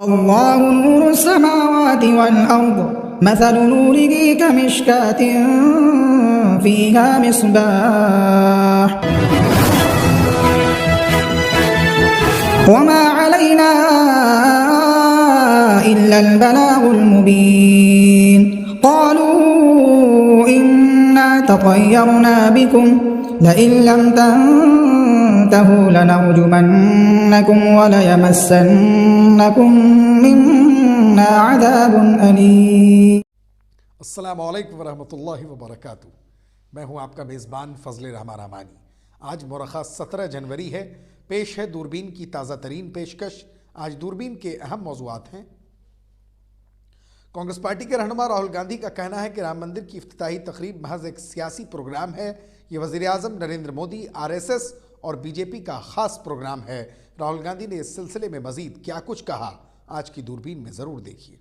अल्लाहु नूरु समावाति वल अर्द मसलु नूरिही कमिश्कातिन फीहा मिस्बाह वमा अलैना इल्लल बलागुल मुबीन क़ालू इन्ना ततय्यरना बिकुम लइन लम तंतहू लनरजुमन्नकुम वलयमस्सन्नकुम मिन्ना अज़ाबुन अलीम। अस्सलामु अलैकुम वरहमतुल्लाहि वबरकातुहू। मैं हूं आपका मेज़बान फ़ज़ल रहमान रहमानी। आज मुरख़ा 17 जनवरी है। पेश है दूरबीन की ताज़ा तरीन पेशकश। आज दूरबीन के अहम मौज़ूआत हैं। कांग्रेस पार्टी के रहनुमा राहुल गांधी का कहना है कि राम मंदिर की इफ्तिताही तकरीब महज एक सियासी प्रोग्राम है। ये वज़ीर आज़म नरेंद्र मोदी, RSS और बीजेपी का ख़ास प्रोग्राम है। राहुल गांधी ने इस सिलसिले में मज़ीद क्या कुछ कहा, आज की दूरबीन में ज़रूर देखिए।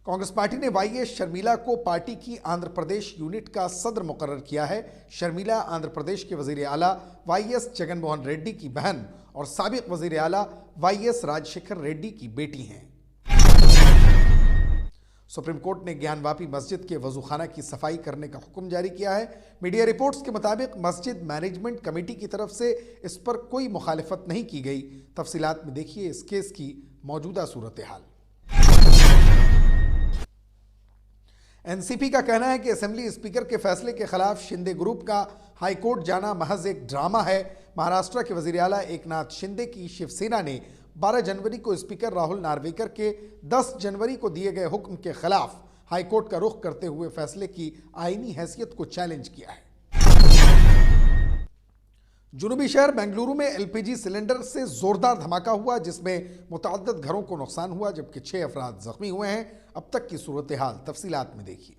कांग्रेस पार्टी ने YS शर्मिला को पार्टी की आंध्र प्रदेश यूनिट का सदर मुकर्रर किया है। शर्मिला आंध्र प्रदेश के वज़ीर आला YS जगनमोहन रेड्डी की बहन और साबिक वज़ीर आला YS राजशेखर रेड्डी की बेटी हैं। सुप्रीम कोर्ट ने ज्ञानवापी मस्जिद के वजूखाना की सफाई करने का हुक्म जारी किया है। मीडिया रिपोर्ट्स के मुताबिक मस्जिद मैनेजमेंट कमेटी की तरफ से इस पर कोई मुखालिफत नहीं की गई। तफसीलात में देखिए इस केस की मौजूदा सूरत हाल। एनसीपी का कहना है कि असेंबली स्पीकर के फैसले के खिलाफ शिंदे ग्रुप का हाईकोर्ट जाना महज एक ड्रामा है। महाराष्ट्र के वजीर आला एकनाथ शिंदे की शिवसेना ने 12 जनवरी को स्पीकर राहुल नार्वेकर के 10 जनवरी को दिए गए हुक्म के खिलाफ हाईकोर्ट का रुख करते हुए फैसले की आईनी हैसियत को चैलेंज किया है। जुनूबी शहर बेंगलुरु में LPG सिलेंडर से जोरदार धमाका हुआ, जिसमें मुतअद्दिद घरों को नुकसान हुआ, जबकि 6 अफराद जख्मी हुए हैं। अब तक की सूरत हाल तफसीलात में देखिए।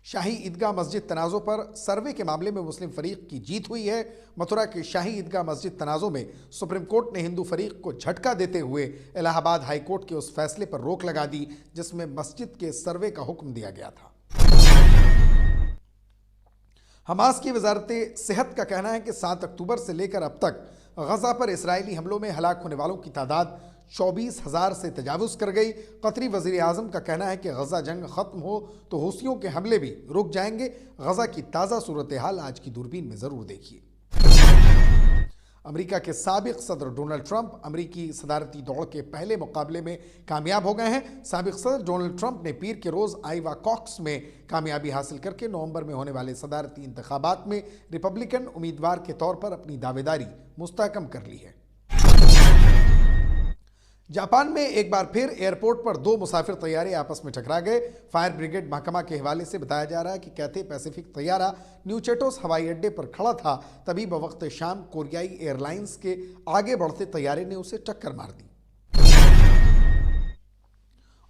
शाही ईदगाह मस्जिद तनाज़ों पर सर्वे के मामले में मुस्लिम फरीक की जीत हुई है। मथुरा के शाही ईदगाह मस्जिद तनाज़ों में सुप्रीम कोर्ट ने हिंदू फरीक को झटका देते हुए इलाहाबाद हाई कोर्ट के उस फैसले पर रोक लगा दी जिसमें मस्जिद के सर्वे का हुक्म दिया गया था। हमास की वजारत सेहत का कहना है कि 7 अक्टूबर से लेकर अब तक गजा पर इसराइली हमलों में हलाक होने वालों की तादाद 24,000 से तजावुज़ कर गई। कतरी वज़ीर आज़म का कहना है कि गजा जंग ख़त्म हो तो हूसियों के हमले भी रुक जाएंगे। गजा की ताज़ा सूरत हाल आज की दूरबीन में ज़रूर देखिए। अमेरिका के साबिक सदर डोनाल्ड ट्रंप अमेरिकी सदारती दौड़ के पहले मुकाबले में कामयाब हो गए हैं। साबिक सदर डोनाल्ड ट्रंप ने पीर के रोज़ आइवा कॉक्स में कामयाबी हासिल करके नवंबर में होने वाले सदारती इंतखाबात में रिपब्लिकन उम्मीदवार के तौर पर अपनी दावेदारी मुस्तहकम कर ली है। जापान में एक बार फिर एयरपोर्ट पर 2 मुसाफिर तैयारे आपस में टकरा गए। फायर ब्रिगेड महकमा के हवाले से बताया जा रहा है कि कैथे पैसिफिक तैयारा न्यू चेटोस हवाई अड्डे पर खड़ा था, तभी बवक्त शाम कोरियाई एयरलाइंस के आगे बढ़ते तैयारे ने उसे टक्कर मार दी।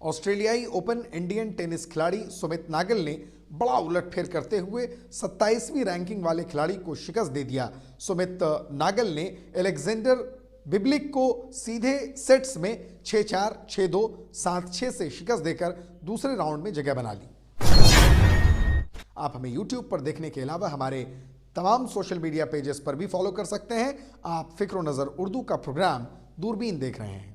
ऑस्ट्रेलियाई ओपन इंडियन टेनिस खिलाड़ी सुमित नागल ने बड़ा उलटफेर करते हुए 27वीं रैंकिंग वाले खिलाड़ी को शिकस्त दे दिया। सुमित नागल ने एलेक्जेंडर बिब्लिक को सीधे सेट्स में 6-4, 6-2, 7-6 से शिकस्त देकर दूसरे राउंड में जगह बना ली। आप हमें YouTube पर देखने के अलावा हमारे तमाम सोशल मीडिया पेजेस पर भी फॉलो कर सकते हैं। आप फिक्र नज़र उर्दू का प्रोग्राम दूरबीन देख रहे हैं।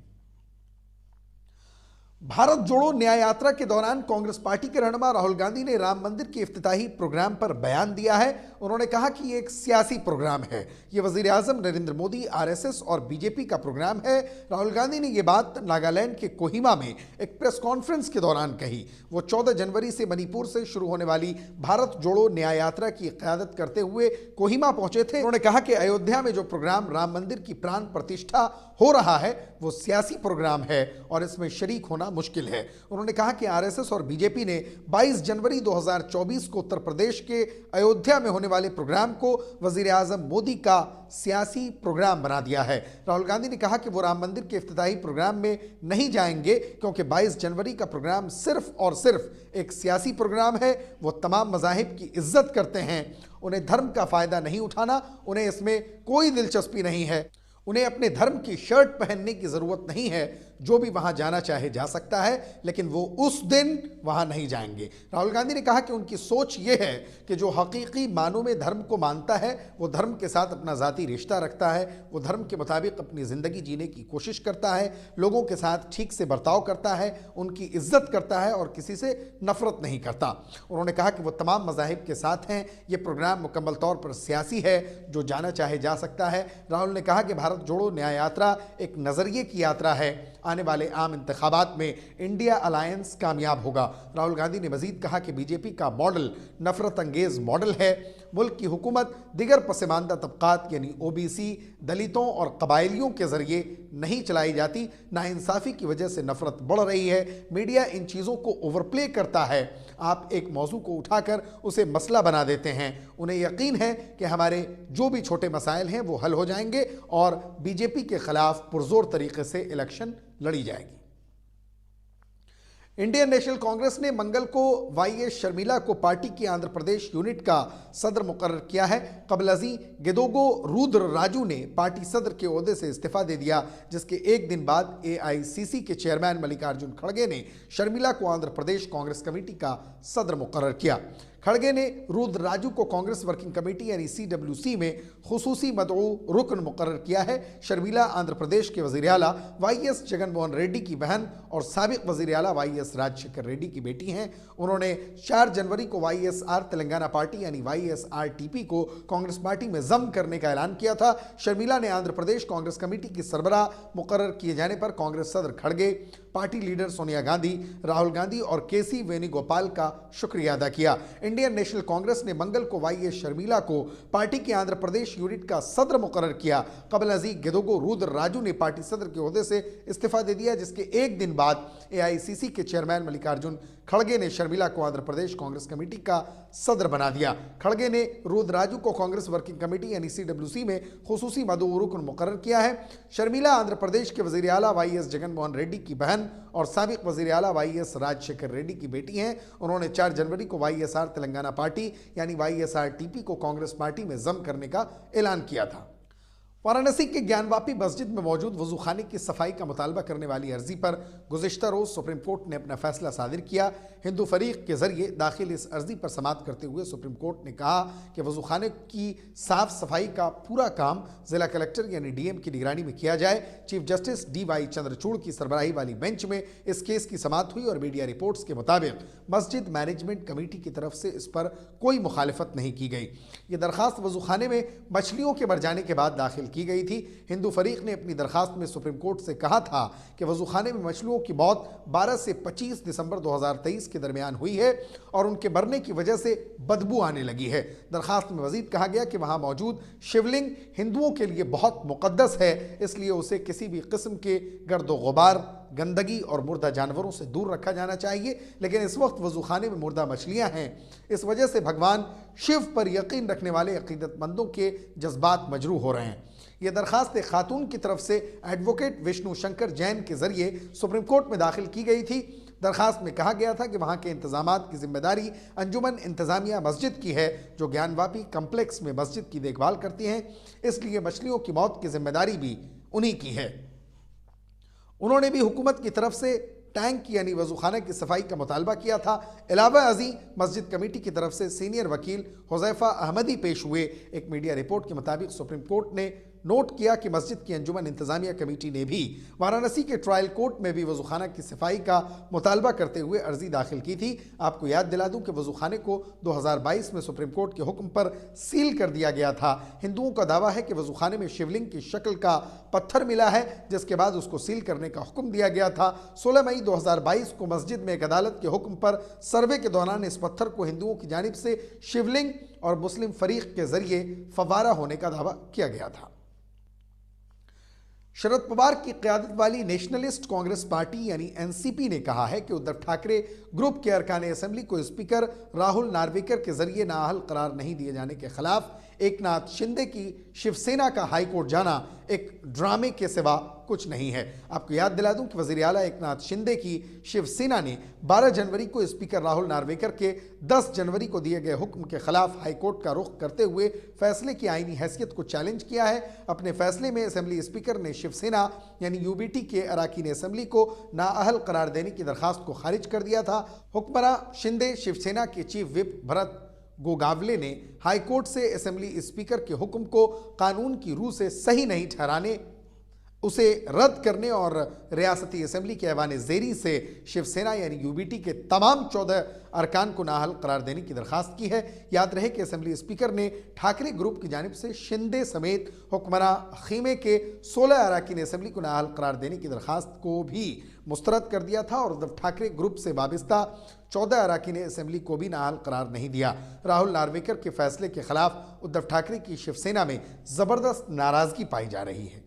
भारत जोड़ो न्याय यात्रा के दौरान कांग्रेस पार्टी के रहनुमा राहुल गांधी ने राम मंदिर के इफ्तिताही प्रोग्राम पर बयान दिया है। उन्होंने कहा कि ये एक सियासी प्रोग्राम है। ये वजीर आजम नरेंद्र मोदी, RSS और बीजेपी का प्रोग्राम है। राहुल गांधी ने ये बात नागालैंड के कोहिमा में एक प्रेस कॉन्फ्रेंस के दौरान कही। वो 14 जनवरी से मणिपुर से शुरू होने वाली भारत जोड़ो न्याय यात्रा की क़यादत करते हुए कोहिमा पहुंचे थे। उन्होंने कहा कि अयोध्या में जो प्रोग्राम राम मंदिर की प्राण प्रतिष्ठा हो रहा है वो सियासी प्रोग्राम है और इसमें शरीक होना मुश्किल है। उन्होंने कहा कि RSS और बीजेपी ने 22 जनवरी 2024 को उत्तर प्रदेश के अयोध्या में होने वाले प्रोग्राम को वजीर आजम मोदी का सियासी प्रोग्राम बना दिया है। राहुल गांधी ने कहा कि वो राम मंदिर के इफ्तिताही प्रोग्राम में नहीं जाएंगे क्योंकि 22 जनवरी का प्रोग्राम सिर्फ और सिर्फ एक सियासी प्रोग्राम है। वो तमाम मज़ाहिब की इज्जत करते हैं, उन्हें धर्म का फ़ायदा नहीं उठाना, उन्हें इसमें कोई दिलचस्पी नहीं है, उन्हें अपने धर्म की शर्ट पहनने की ज़रूरत नहीं है। जो भी वहां जाना चाहे जा सकता है, लेकिन वो उस दिन वहां नहीं जाएंगे। राहुल गांधी ने कहा कि उनकी सोच ये है कि जो हकीकी मानों में धर्म को मानता है वो धर्म के साथ अपना ज़ाती रिश्ता रखता है, वो धर्म के मुताबिक अपनी ज़िंदगी जीने की कोशिश करता है, लोगों के साथ ठीक से बर्ताव करता है, उनकी इज्जत करता है और किसी से नफरत नहीं करता। उन्होंने कहा कि वो तमाम मज़ाहिब के साथ हैं। ये प्रोग्राम मुकम्मल तौर पर सियासी है, जो जाना चाहे जा सकता है। राहुल ने कहा कि भारत जोड़ो न्याय यात्रा एक नज़रिए की यात्रा है। आने वाले आम इंतखाबात में इंडिया अलायंस कामयाब होगा। राहुल गांधी ने मजीद कहा कि बीजेपी का मॉडल नफरत अंगेज मॉडल है। मुल्क की हुकूमत दिगर पसमानदा तबकात यानी ओबीसी, दलितों और कबायलियों के जरिए नहीं चलाई जाती। नाइंसाफ़ी की वजह से नफरत बढ़ रही है। मीडिया इन चीज़ों को ओवरप्ले करता है। आप एक मौजू को उठाकर उसे मसला बना देते हैं। उन्हें यकीन है कि हमारे जो भी छोटे मसाइल हैं वो हल हो जाएंगे और बीजेपी के खिलाफ पुरजोर तरीके से इलेक्शन लड़ी जाएगी। इंडियन नेशनल कांग्रेस ने मंगल को वाईएस शर्मिला को पार्टी की आंध्र प्रदेश यूनिट का सदर मुकर्रर किया है। कबल अजी गिदोगो रुद्र राजू ने पार्टी सदर के ओहदे से इस्तीफा दे दिया, जिसके एक दिन बाद एआईसीसी के चेयरमैन मल्लिकार्जुन खड़गे ने शर्मिला को आंध्र प्रदेश कांग्रेस कमेटी का सदर मुकर्रर किया। खड़गे ने रुद्र राजू को कांग्रेस वर्किंग कमेटी यानी CWC में खुसूसी मदऊ रुकन मुकर्रर किया है। शर्मिला आंध्र प्रदेश के वज़ीर आला वाईएस जगनमोहन रेड्डी की बहन और साबिक वज़ीर आला वाईएस राजशेखर रेड्डी की बेटी हैं। उन्होंने 4 जनवरी को YSR तेलंगाना पार्टी यानी YSRTP को कांग्रेस पार्टी में जम करने का ऐलान किया था। शर्मिला ने आंध्र प्रदेश कांग्रेस कमेटी की सरबराह मुकर्रर किए जाने पर कांग्रेस सदर खड़गे, पार्टी लीडर सोनिया गांधी, राहुल गांधी और KC वेणुगोपाल का शुक्रिया अदा किया। इंडियन नेशनल कांग्रेस ने मंगल को वाईएस शर्मिला को पार्टी की आंध्र प्रदेश यूनिट का सदर मुकर्रर किया। कबल अजीज गिदोगो रुद्र राजू ने पार्टी सदर के ओहदे से इस्तीफा दे दिया, जिसके एक दिन बाद एआईसीसी के चेयरमैन मल्लिकार्जुन खड़गे ने शर्मिला को आंध्र प्रदेश कांग्रेस कमेटी का सदर बना दिया। खड़गे ने रुद्र राजू को कांग्रेस वर्किंग कमेटी यानी CWC में खुसूसी मदऊ रुकन मुकर्रर किया है। शर्मिला आंध्र प्रदेश के वज़ीर आला वाईएस जगनमोहन रेड्डी की बहन और साबिक वज़ीर आला वाईएस राजशेखर रेड्डी की बेटी हैं। उन्होंने 4 जनवरी को YSR तेलंगाना पार्टी यानी YSRTP को कांग्रेस पार्टी में जम करने का ऐलान किया था। वाराणसी के ज्ञानवापी मस्जिद में मौजूद वजूखाने की सफाई का मुतालबा करने वाली अर्जी पर गुज़िश्ता रोज़ सुप्रीम कोर्ट ने अपना फैसला सादिर किया। हिंदू फरीक के जरिए दाखिल इस अर्जी पर समाअत करते हुए सुप्रीम कोर्ट ने कहा कि वजूखाने की साफ सफाई का पूरा काम जिला कलेक्टर यानी DM की निगरानी में किया जाए। चीफ जस्टिस DY चंद्रचूड़ की सरबराही वाली बेंच में इस केस की समाअत हुई और मीडिया रिपोर्ट्स के मुताबिक मस्जिद मैनेजमेंट कमेटी की तरफ से इस पर कोई मुखालिफत नहीं की गई। ये दरखास्त वजूखाने में मछलियों के मर जाने के बाद दाखिल की गई थी। हिंदू फरीक ने अपनी दरखास्त में सुप्रीम कोर्ट से कहा था कि वजूखाने में मछलियों की मौत 12 से 25 दिसंबर 2023 के दरमियान हुई है और उनके मरने की वजह से बदबू आने लगी है। दरखास्त में मजीद कहा गया कि वहां मौजूद शिवलिंग हिंदुओं के लिए बहुत मुकद्दस है, इसलिए उसे किसी भी किस्म के गर्दो गुबार, गंदगी और मुर्दा जानवरों से दूर रखा जाना चाहिए। लेकिन इस वक्त वजूखाने में मुर्दा मछलियां हैं, इस वजह से भगवान शिव पर यकीन रखने वाले अकीदतमंदों के जज्बात मजरूह हो रहे हैं। यह दरखास्त एक खातून की तरफ से एडवोकेट विष्णु शंकर जैन के जरिए सुप्रीम कोर्ट में दाखिल की गई थी। दरखास्त में कहा गया था कि वहां के इंतजामात की जिम्मेदारी अंजुमन इंतजामिया मस्जिद की है, जो ज्ञानवापी कम्प्लेक्स में मस्जिद की देखभाल करती हैं, इसलिए मछलियों की मौत की जिम्मेदारी भी उन्हीं की है। उन्होंने भी हुकूमत की तरफ से टैंक यानी वजूखाना की सफाई का मुतालबा किया था। अलावा अजी मस्जिद कमेटी की तरफ से सीनियर वकील हुज़ैफा अहमदी पेश हुए। एक मीडिया रिपोर्ट के मुताबिक सुप्रीम कोर्ट ने नोट किया कि मस्जिद की अंजुमन इंतजामिया कमेटी ने भी वाराणसी के ट्रायल कोर्ट में भी वजूखाना की सफाई का मुतालबा करते हुए अर्जी दाखिल की थी। आपको याद दिला दूं कि वजूखाने को 2022 में सुप्रीम कोर्ट के हुक्म पर सील कर दिया गया था। हिंदुओं का दावा है कि वजूखाने में शिवलिंग की शक्ल का पत्थर मिला है, जिसके बाद उसको सील करने का हुक्म दिया गया था। 16 मई 2022 को मस्जिद में एक अदालत के हुक्म पर सर्वे के दौरान इस पत्थर को हिंदुओं की जानिब से शिवलिंग और मुस्लिम फरीक के जरिए फवारा होने का दावा किया गया था। शरद पवार की क़यादत वाली नेशनलिस्ट कांग्रेस पार्टी यानी NCP ने कहा है कि उद्धव ठाकरे ग्रुप के अरकान असेंबली को स्पीकर राहुल नार्वेकर के जरिए नाअहल करार नहीं दिए जाने के खिलाफ एकनाथ शिंदे की शिवसेना का हाईकोर्ट जाना एक ड्रामे के सिवा कुछ नहीं है। आपको याद दिला दूं कि वज़ीर आला एकनाथ शिंदे की शिवसेना ने 12 जनवरी को स्पीकर राहुल नार्वेकर के 10 जनवरी को दिए गए हुक्म के खिलाफ हाईकोर्ट का रुख करते हुए फैसले की आईनी हैसियत को चैलेंज किया है। अपने फैसले में असेंबली स्पीकर ने शिवसेना यानी यूबीटी के अरकान असेंबली को नाअहल करार देने की दरखास्त को खारिज कर दिया था। हुक्मरां शिंदे शिवसेना के चीफ व्हिप भरत गोगावले ने हाईकोर्ट से असेंबली स्पीकर के हुक्म को कानून की रूह से सही नहीं ठहराने, उसे रद्द करने और रियासती असेंबली के ऐवान ज़ेरी से शिवसेना यानी यूबीटी के तमाम 14 अरकान को नाअहल करार देने की दरखास्त की है। याद रहे कि असेंबली स्पीकर ने ठाकरे ग्रुप की जानिब से शिंदे समेत हुक्मरां खीमे के 16 अरकान असेंबली को नाअहल करार देने की दरखास्त को भी मुस्तरद कर दिया था और उद्धव ठाकरे ग्रुप से वाबस्ता 14 अरकान असेंबली को भी नाअहल करार नहीं दिया। राहुल नार्वेकर के फैसले के खिलाफ उद्धव ठाकरे की शिवसेना में ज़बरदस्त नाराज़गी पाई जा रही है।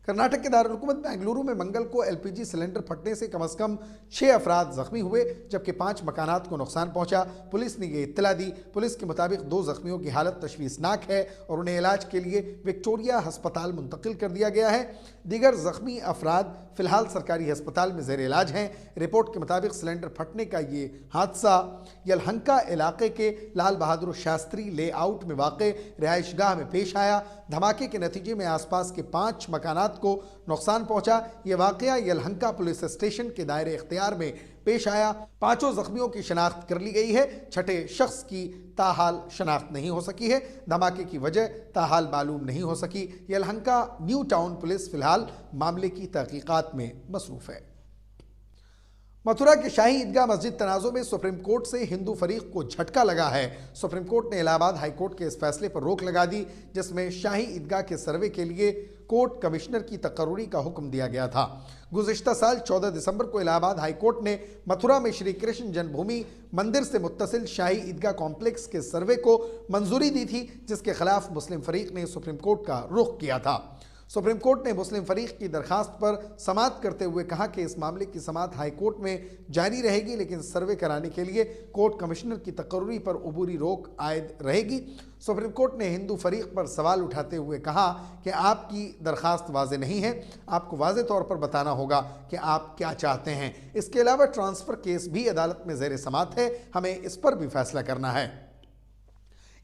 कर्नाटक के दारुल-हुकूमत बेंगलुरु में मंगल को एलपीजी सिलेंडर फटने से कम 6 अफराद जख्मी हुए जबकि 5 मकानात को नुकसान पहुंचा। पुलिस ने ये इत्तला दी। पुलिस के मुताबिक 2 जख्मियों की हालत तशवीशनाक है और उन्हें इलाज के लिए विक्टोरिया अस्पताल मुंतकिल कर दिया गया है। दीगर जख्मी अफराद फिलहाल सरकारी अस्पताल में ज़ेर इलाज हैं। रिपोर्ट के मुताबिक सिलेंडर फटने का ये हादसा यलहंका इलाके के लाल बहादुर शास्त्री लेआउट में वाक़ रिहाइशगाह में पेश आया। धमाके के नतीजे में आसपास के 5 मकानात को नुकसान पहुंचा। यह वाक़या यलहंका पुलिस स्टेशन के दायरे इख्तियार में पेश आया। 5 जख्मियों की शनाख्त कर ली गई है। छठे शख्स की ताहाल शनाख्त नहीं हो सकी है। धमाके की वजह ताहाल मालूम नहीं हो सकी। यलहंका न्यू टाउन पुलिस फिलहाल मामले की तहकीकात में मसरूफ है। मथुरा के शाही ईदगाह मस्जिद तनाज़ो में सुप्रीम कोर्ट से हिंदू फरीक को झटका लगा है। सुप्रीम कोर्ट ने इलाहाबाद हाई कोर्ट के इस फैसले पर रोक लगा दी जिसमें शाही ईदगाह के सर्वे के लिए कोर्ट कमिश्नर की तकर्री का हुक्म दिया गया था। गुज़िश्ता साल 14 दिसंबर को इलाहाबाद हाई कोर्ट ने मथुरा में श्री कृष्ण जन्मभूमि मंदिर से मुत्तसिल शाही ईदगाह कॉम्प्लेक्स के सर्वे को मंजूरी दी थी जिसके खिलाफ मुस्लिम फरीक ने सुप्रीम कोर्ट का रुख किया था। सुप्रीम कोर्ट ने मुस्लिम फरीक की दरखास्त पर समाअत करते हुए कहा कि इस मामले की समाअत हाई कोर्ट में जारी रहेगी लेकिन सर्वे कराने के लिए कोर्ट कमिश्नर की तकर्री पर अबूरी रोक आयद रहेगी। सुप्रीम कोर्ट ने हिंदू फरीक पर सवाल उठाते हुए कहा कि आपकी दरखास्त वाज़े नहीं है, आपको वाज़े तौर पर बताना होगा कि आप क्या चाहते हैं। इसके अलावा ट्रांसफ़र केस भी अदालत में ज़ेर समाअत है, हमें इस पर भी फैसला करना है।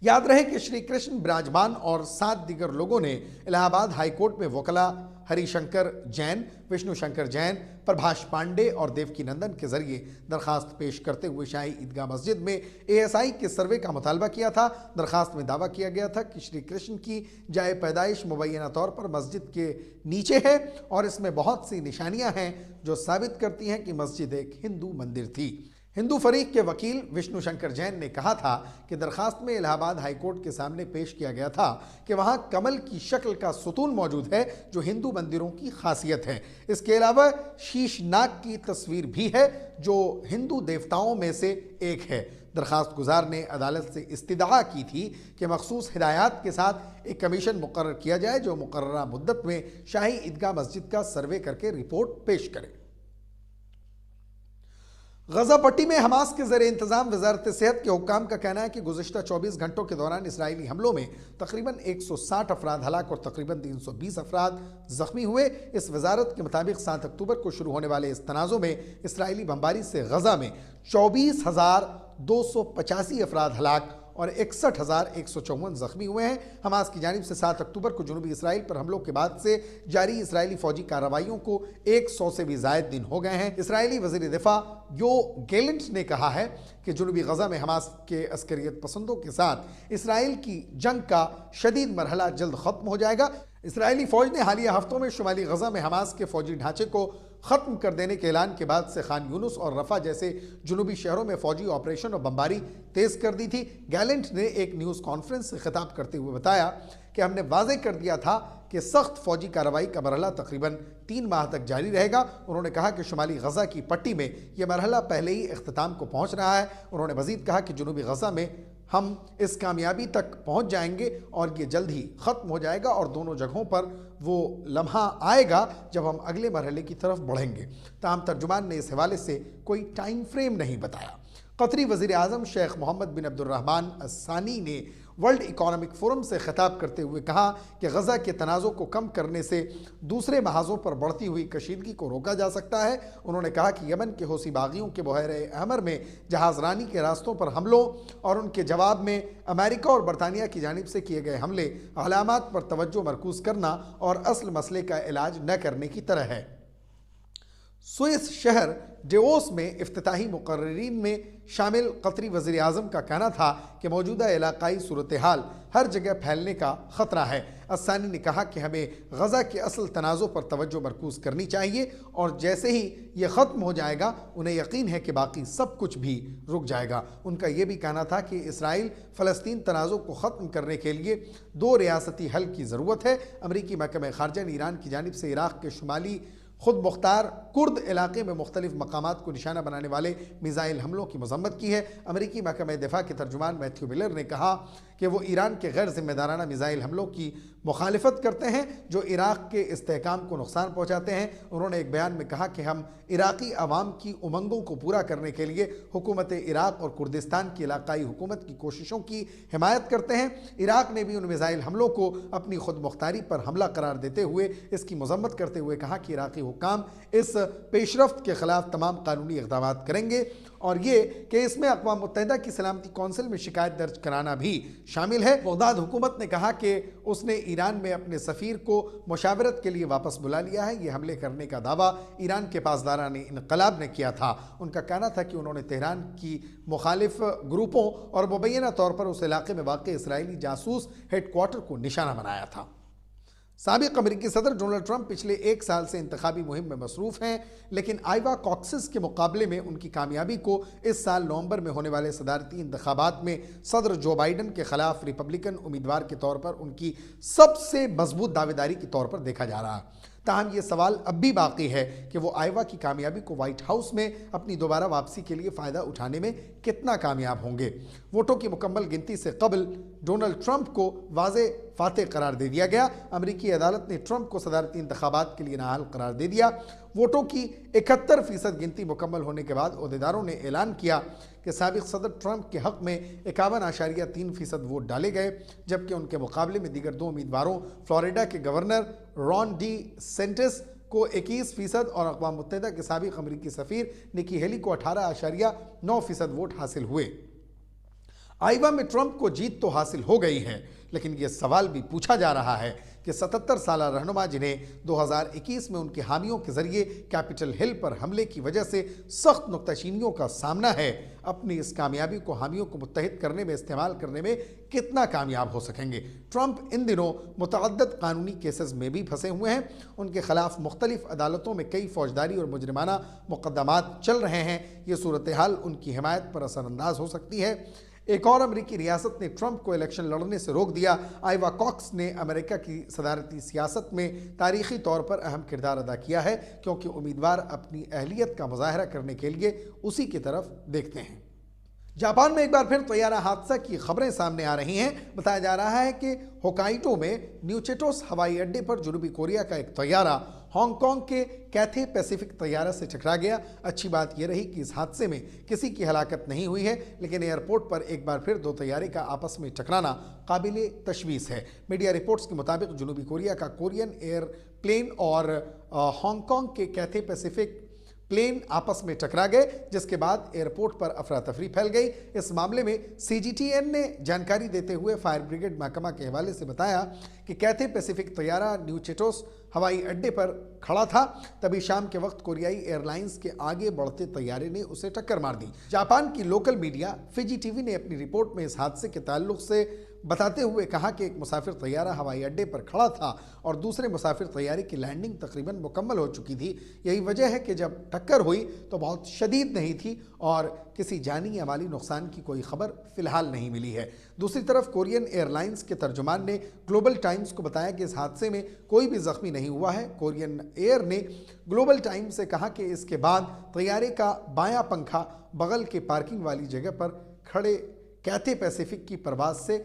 याद रहे कि श्री कृष्ण विराजमान और 7 दीगर लोगों ने इलाहाबाद हाई कोर्ट में वकला हरिशंकर जैन, विष्णु शंकर जैन, प्रभाष पांडे और देवकी नंदन के जरिए दरखास्त पेश करते हुए शाही ईदगाह मस्जिद में एएसआई के सर्वे का मुतालबा किया था। दरखास्त में दावा किया गया था कि श्री कृष्ण की जाए पैदाइश मुबैना तौर पर मस्जिद के नीचे है और इसमें बहुत सी निशानियां हैं जो साबित करती हैं कि मस्जिद एक हिंदू मंदिर थी। हिंदू फरीक के वकील विष्णु शंकर जैन ने कहा था कि दरखास्त में इलाहाबाद हाई कोर्ट के सामने पेश किया गया था कि वहां कमल की शक्ल का सुतून मौजूद है जो हिंदू मंदिरों की खासियत है। इसके अलावा शीशनाग की तस्वीर भी है जो हिंदू देवताओं में से एक है। दरखास्त गुजार ने अदालत से इस्तिदा की थी कि मखसूस हिदायत के साथ एक कमीशन मुकर्रर किया जाए जो मुकर्ररा मुद्दत में शाही ईदगाह मस्जिद का सर्वे करके रिपोर्ट पेश करे। गजा पट्टी में हमास के ज़र इंतज़ाम वजारत सेहत के हुक्काम का कहना है कि गुज़िश्ता 24 घंटों के दौरान इसराइली हमलों में तकरीबन 160 अफराद हलाक और तकरीबन 320 अफराद ज़ख्मी हुए। इस वजारत के मुताबिक 7 अक्टूबर को शुरू होने वाले इस तनाज़ो में इसराइली बमबारी से गजा में 24,285 अफराद हलाक और 61,154 जख्मी हुए हैं। हमास की जानिब से 7 अक्टूबर को जनूबी इसराइल पर हमलों के बाद से जारी इसराइली फौजी कार्रवाइयों को 100 से भी ज़ायद दिन हो गए हैं। इसराइली वज़ीर दिफा यो गैलेंट ने कहा है कि जनूबी गजा में हमास के अस्करियत पसंदों के साथ इसराइल की जंग का शदीद मरहला जल्द ख़त्म हो जाएगा। इसराइली फ़ौज ने हालिया हफ्तों में शुमाली गजा में हमास के फ़ौजी ढांचे को ख़त्म कर देने के ऐलान के बाद से खान यूनुस और रफ़ा जैसे जुनूबी शहरों में फ़ौजी ऑपरेशन और बमबारी तेज़ कर दी थी। गैलेंट ने एक न्यूज़ कॉन्फ्रेंस से खिताब करते हुए बताया कि हमने वाज़े कर दिया था कि सख्त फ़ौजी कार्रवाई का मरहला तकरीबन 3 माह तक जारी रहेगा। उन्होंने कहा कि शुमाली गजा की पट्टी में यह मरहला पहले ही इख्तिताम को पहुँच रहा है। उन्होंने मज़ीद कहा कि जुनूबी गजा में हम इस कामयाबी तक पहुंच जाएंगे और ये जल्द ही ख़त्म हो जाएगा और दोनों जगहों पर वो लम्हा आएगा जब हम अगले मरहले की तरफ बढ़ेंगे। ताहम तर्जुमान ने इस हवाले से कोई टाइम फ्रेम नहीं बताया। कतरी वज़ीर आज़म शेख मोहम्मद बिन अब्दुर्रहमान अस्सानी ने वर्ल्ड इकोनॉमिक फोरम से खिताब करते हुए कहा कि गजा के तनाज़ों को कम करने से दूसरे महाजों पर बढ़ती हुई कशीदगी को रोका जा सकता है। उन्होंने कहा कि यमन के हौसी बागियों के बहरे अहमर में जहाज़रानी के रास्तों पर हमलों और उनके जवाब में अमेरिका और बरतानिया की जानिब से किए गए हमले अलामात पर तवज्जो मरकूज़ करना और असल मसले का इलाज न करने की तरह है। स्विस शहर डेवोस में इफ्तिताही मुकर्रीन में शामिल कतरी वज़ीर आज़म का कहना था कि मौजूदा इलाकाई सूरत हाल हर जगह फैलने का ख़तरा है। अस्सानी ने कहा कि हमें गज़ा के असल तनाज़ों पर तवज्जो मरकूज़ करनी चाहिए और जैसे ही ये ख़त्म हो जाएगा उन्हें यकीन है कि बाकी सब कुछ भी रुक जाएगा। उनका ये भी कहना था कि इसराइल फ़लस्तीन तनाज़ों को ख़त्म करने के लिए 2 रियासती हल की ज़रूरत है। अमरीकी महकमा ख़ारजा ने ईरान की जानिब से इराक़ के शुमाली खुद मुख्तार कुर्द इलाके में मुख्तलिफ मकामात को निशाना बनाने वाले मिज़ाइल हमलों की मज़म्मत की है। अमरीकी महकमा दिफा के तर्जुमान मैथ्यू मिलर ने कहा कि वो ईरान के गैर जिम्मेदाराना मिज़ाइल हमलों की मुखालिफत करते हैं जो इराक़ के इस्तेहकाम को नुकसान पहुँचाते हैं। उन्होंने एक बयान में कहा कि हम इराक़ी अवाम की उमंगों को पूरा करने के लिए हुकूमत इराक़ और कुर्दिस्तान की इलाकाई हुकूमत की कोशिशों की हिमायत करते हैं। इराक़ ने भी उन मिज़ाइल हमलों को अपनी खुद मुख्तारी पर हमला करार देते हुए इसकी मज़म्मत करते हुए कहा कि इराक़ी हुक्काम इस पेशरफ्त के ख़िलाफ़ तमाम कानूनी इक़दाम करेंगे और ये कि इसमें अक़वाम मुत्तहिदा की सलामती कौंसिल में शिकायत दर्ज कराना भी शामिल है। बगदाद हुकूमत ने कहा कि उसने ईरान में अपने सफ़ीर को मुशावरत के लिए वापस बुला लिया है। ये हमले करने का दावा ईरान के पासदारान इनकलाब ने किया था। उनका कहना था कि उन्होंने तेहरान की मुखालिफ ग्रुपों और मुबैना तौर पर उस इलाके में वाक़ इसराइली जासूस हेडक्वार्टर को निशाना बनाया था। साबिक़ अमेरिकी सदर डोनाल्ड ट्रंप पिछले 1 साल से इंतखाबी मुहिम में मसरूफ़ हैं, लेकिन आइवा कॉकसिस के मुकाबले में उनकी कामयाबी को इस साल नवंबर में होने वाले सदारती इंतखाबात में सदर जो बाइडन के ख़िलाफ़ रिपब्लिकन उम्मीदवार के तौर पर उनकी सबसे मजबूत दावेदारी के तौर पर देखा जा रहा है। ताहम ये सवाल अब भी बाकी है कि वो आइवा की कामयाबी को व्हाइट हाउस में अपनी दोबारा वापसी के लिए फ़ायदा उठाने में कितना कामयाब होंगे। वोटों की मुकम्मल गिनती से कबल डोनाल्ड ट्रंप को वाज़े फातेह करार दे दिया गया। अमरीकी अदालत ने ट्रंप को सदारती इंतखाबात के लिए नाअहल करार दे दिया। वोटों की 71% गिनती मुकम्मल होने के बाद ओहदेदारों ने ऐलान किया कि साबिक़ सदर ट्रंप के हक़ में 51.3% वोट डाले गए, जबकि उनके मुकाबले में दीगर 2 उम्मीदवारों फ्लोरिडा के गवर्नर रॉन डी सेंटिस को 21% और अक़वाम मुत्तहिदा के साबिक़ अमरीकी सफ़ीर निकी हेली को 18.9% वोट हासिल हुए। आइवा में ट्रंप को जीत तो हासिल हो गई है, लेकिन यह सवाल भी पूछा जा रहा है कि 77 साल रहनुमा जिन्हें 2021 में उनके हामियों के जरिए कैपिटल हिल पर हमले की वजह से सख्त नुक्ताचीनियों का सामना है, अपनी इस कामयाबी को हामियों को मुत्तहिद करने में इस्तेमाल करने में कितना कामयाब हो सकेंगे। ट्रंप इन दिनों मुतअद्दिद कानूनी केसेस में भी फंसे हुए हैं। उनके खिलाफ मुख्तलिफ अदालतों में कई फौजदारी और मुजरिमाना मुकदमात चल रहे हैं। ये सूरत हाल उनकी हिमायत पर असरअंदाज हो सकती है। एक और अमरीकी रियासत ने ट्रंप को इलेक्शन लड़ने से रोक दिया। आइवा कॉक्स ने अमेरिका की सदारती सियासत में तारीखी तौर पर अहम किरदार अदा किया है, क्योंकि उम्मीदवार अपनी अहलियत का मुजाहरा करने के लिए उसी की तरफ देखते हैं। जापान में एक बार फिर तैयारा हादसा की खबरें सामने आ रही हैं। बताया जा रहा है कि होकाइडो में न्यूचेटोस हवाई अड्डे पर जनूबी कोरिया का एक तैयारा हांगकांग के कैथे पैसिफिक तैयारा से टकरा गया। अच्छी बात यह रही कि इस हादसे में किसी की हलाकत नहीं हुई है, लेकिन एयरपोर्ट पर एक बार फिर 2 तैयारे का आपस में टकराना काबिले तशवीश है। मीडिया रिपोर्ट्स के मुताबिक जनूबी कोरिया का कोरियन एयरप्लेन और हांगकांग के कैथे पैसिफिक प्लेन आपस में टकरा गए, जिसके बाद एयरपोर्ट पर अफरा तफरी फैल गई। इस मामले में CGTN ने जानकारी देते हुए फायर ब्रिगेड महकमा के हवाले से बताया कि कैथे पैसिफिक तैयारा न्यूचेटोस हवाई अड्डे पर खड़ा था, तभी शाम के वक्त कोरियाई एयरलाइंस के आगे बढ़ते तैयारे ने उसे टक्कर मार दी। जापान की लोकल मीडिया फिजी टीवी ने अपनी रिपोर्ट में इस हादसे के ताल्लुक से बताते हुए कहा कि एक मुसाफिर तैयारा हवाई अड्डे पर खड़ा था और दूसरे मुसाफिर तैयारे की लैंडिंग तकरीबन मुकम्मल हो चुकी थी। यही वजह है कि जब टक्कर हुई तो बहुत शदीद नहीं थी और किसी जानी या माली नुकसान की कोई खबर फिलहाल नहीं मिली है। दूसरी तरफ कोरियन एयरलाइंस के तर्जुमान ने ग्लोबल टाइम्स को बताया कि इस हादसे में कोई भी जख्मी नहीं हुआ है। कोरियन एयर ने ग्लोबल टाइम्स से कहा कि इसके बाद तैयारे का बायां पंखा बगल के पार्किंग वाली जगह पर खड़े कैथे पैसिफिक की परवाज से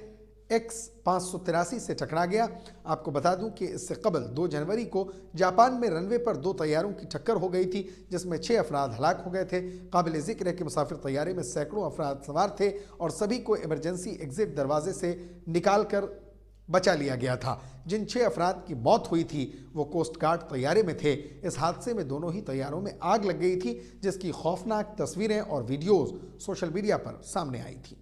एक्स 583 से टकरा गया। आपको बता दूं कि इससे कबल 2 जनवरी को जापान में रनवे पर 2 तैयारों की टक्कर हो गई थी, जिसमें 6 अफराद हलाक हो गए थे। काबिल जिक्र है कि मुसाफिर तैयारे में सैकड़ों अफराद सवार थे और सभी को इमरजेंसी एग्जिट दरवाजे से निकाल कर बचा लिया गया था। जिन 6 अफराद की मौत हुई थी वो कोस्ट गार्ड तैयारे में थे। इस हादसे में दोनों ही तैयारों में आग लग गई थी, जिसकी खौफनाक तस्वीरें और वीडियोज सोशल मीडिया पर सामने आई थी।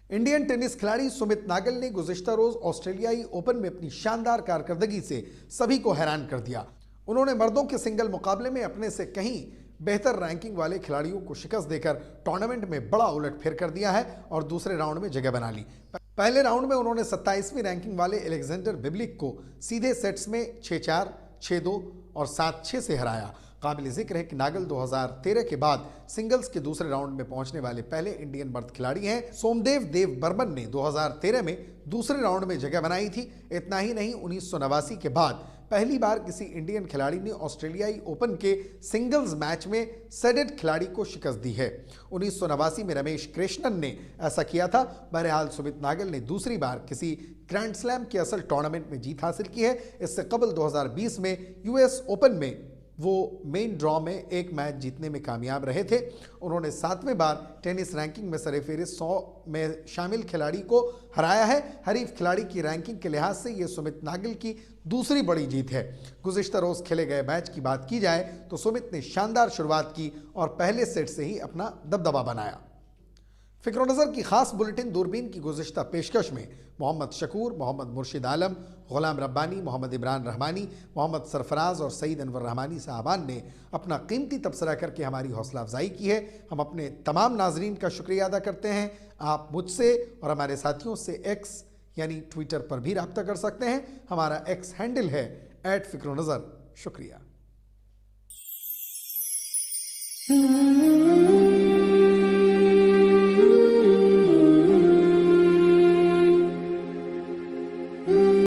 इंडियन टेनिस खिलाड़ी सुमित नागल ने गुज़िश्ता रोज ऑस्ट्रेलियाई ओपन में अपनी शानदार कारकर्दगी से सभी को हैरान कर दिया। उन्होंने मर्दों के सिंगल मुकाबले में अपने से कहीं बेहतर रैंकिंग वाले खिलाड़ियों को शिकस्त देकर टूर्नामेंट में बड़ा उलटफेर कर दिया है और दूसरे राउंड में जगह बना ली। पहले राउंड में उन्होंने 27वीं रैंकिंग वाले एलेक्जेंडर बिब्लिक को सीधे सेट्स में 6-4, 6-2 और 7-6 से हराया। काबिल जिक्र है कि नागल 2013 के बाद सिंगल्स के दूसरे राउंड में पहुंचने वाले पहले इंडियन मर्द खिलाड़ी हैं। सोमदेव देव बर्मन ने 2013 में दूसरे राउंड में जगह बनाई थी। इतना ही नहीं, 1989 के बाद पहली बार किसी इंडियन खिलाड़ी ने ऑस्ट्रेलियाई ओपन के सिंगल्स मैच में सेडेड खिलाड़ी को शिकस्त दी है। 1989 में रमेश कृष्णन ने ऐसा किया था। बहरहाल सुमित नागल ने दूसरी बार किसी ग्रैंड स्लैम के असल टूर्नामेंट में जीत हासिल की है। इससे कबल 2020 में यूएस ओपन में वो मेन ड्रॉ में एक मैच जीतने में कामयाब रहे थे। उन्होंने 7वें बार टेनिस रैंकिंग में सरेफेरिस्त 100 में शामिल खिलाड़ी को हराया है। हरीफ खिलाड़ी की रैंकिंग के लिहाज से ये सुमित नागल की दूसरी बड़ी जीत है। गुज़िश्ता रोज खेले गए मैच की बात की जाए तो सुमित ने शानदार शुरुआत की और पहले सेट से ही अपना दबदबा बनाया। फ़िक्र नज़र की खास बुलेटिन दूरबीन की गुज़िश्ता पेशकश में मोहम्मद शकूर, मोहम्मद मुर्शिद आलम, गुलाम रब्बानी, मोहम्मद इमरान रहमानी, मोहम्मद सरफराज और सईद अनवर रहमानी साहबान ने अपना कीमती तबसरा करके हमारी हौसला अफजाई की है। हम अपने तमाम नाजरीन का शुक्रिया अदा करते हैं। आप मुझसे और हमारे साथियों से एक्स यानी ट्विटर पर भी रब्ता कर सकते हैं। हमारा एक्स हैंडल है @फ़िक्र नज़र। शुक्रिया।